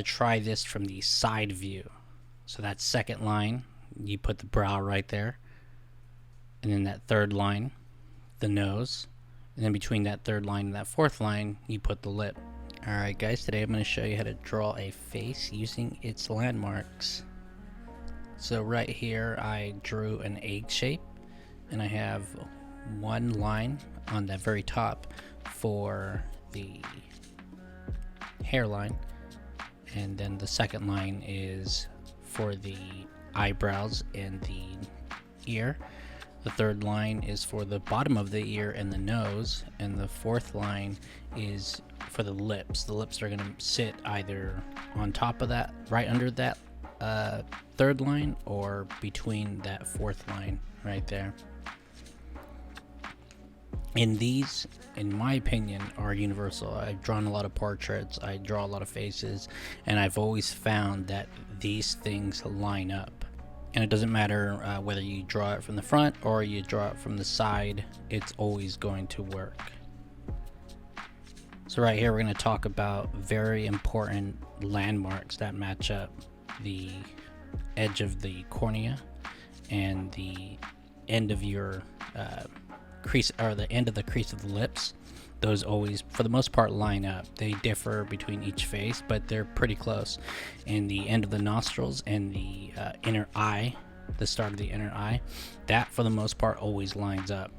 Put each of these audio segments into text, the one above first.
Try this from the side view. So that second line, you put the brow right there, and then that third line, the nose, and then between that third line and that fourth line, you put the lip. Alright guys, today I'm going to show you how to draw a face using its landmarks. So right here I drew an egg shape, and I have one line on the very top for the hairline, and then the second line is for the eyebrows and the ear. The third line is for the bottom of the ear and the nose, and the fourth line is for the lips. The lips are going to sit either on top of that, right under that third line, or between that fourth line right there. And these, in my opinion, are universal. I've drawn a lot of portraits, I draw a lot of faces, and I've always found that these things line up. And it doesn't matter whether you draw it from the front or you draw it from the side, it's always going to work. So right here we're going to talk about very important landmarks that match up: the edge of the cornea and the end of your crease, or the end of the crease of the lips. Those always, for the most part, line up. They differ between each face, but they're pretty close. And the end of the nostrils and the inner eye, the start of the inner eye, that for the most part always lines up.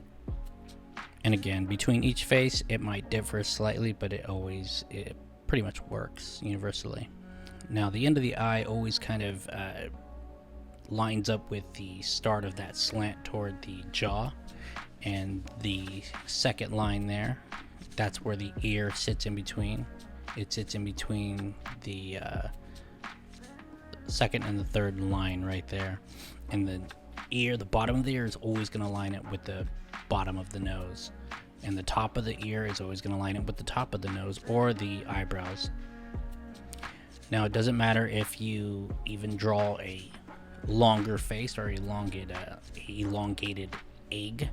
And again, between each face it might differ slightly, but it pretty much works universally. Now the end of the eye always kind of lines up with the start of that slant toward the jaw, and the second line there, that's where the ear sits in between. It sits in between the second and the third line right there. And the ear, the bottom of the ear, is always going to line up with the bottom of the nose, and the top of the ear is always going to line up with the top of the nose or the eyebrows. Now it doesn't matter if you even draw a longer face or elongated egg,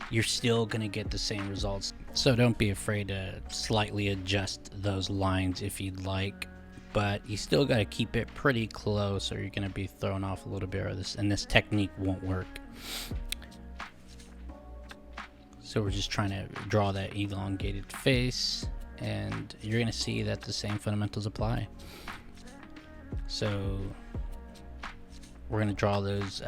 you're still going to get the same results. So don't be afraid to slightly adjust those lines if you'd like, but you still got to keep it pretty close or you're going to be thrown off a little bit, and this technique won't work. So we're just trying to draw that elongated face, and you're going to see that the same fundamentals apply. So we're going to draw those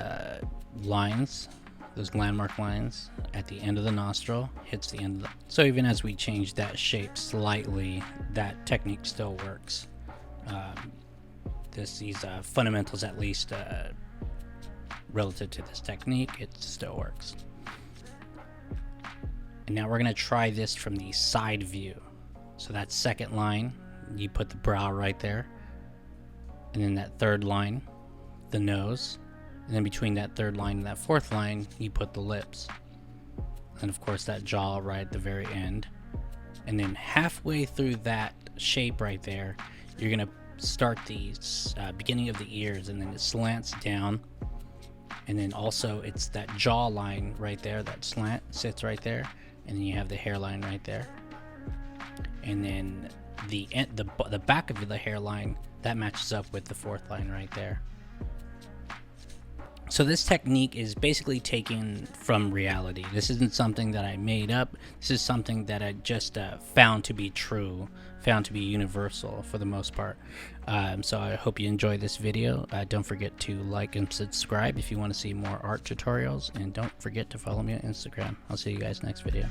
lines, those landmark lines at the end of the nostril, hits the end of the... So even as we change that shape slightly, that technique still works. These fundamentals, at least relative to this technique, it still works. And now we're going to try this from the side view. So that second line, you put the brow right there, and then that third line, the nose, and then between that third line and that fourth line, you put the lips, and of course that jaw right at the very end. And then halfway through that shape right there, you're gonna start the beginning of the ears, and then it slants down, and then also it's that jaw line right there, that slant sits right there, and then you have the hairline right there, and then the back of the hairline, that matches up with the fourth line right there. So this technique is basically taken from reality. This isn't something that I made up. This is something that I just found to be true, found to be universal for the most part. So I hope you enjoyed this video. Don't forget to like and subscribe if you want to see more art tutorials, and don't forget to follow me on Instagram. I'll see you guys next video.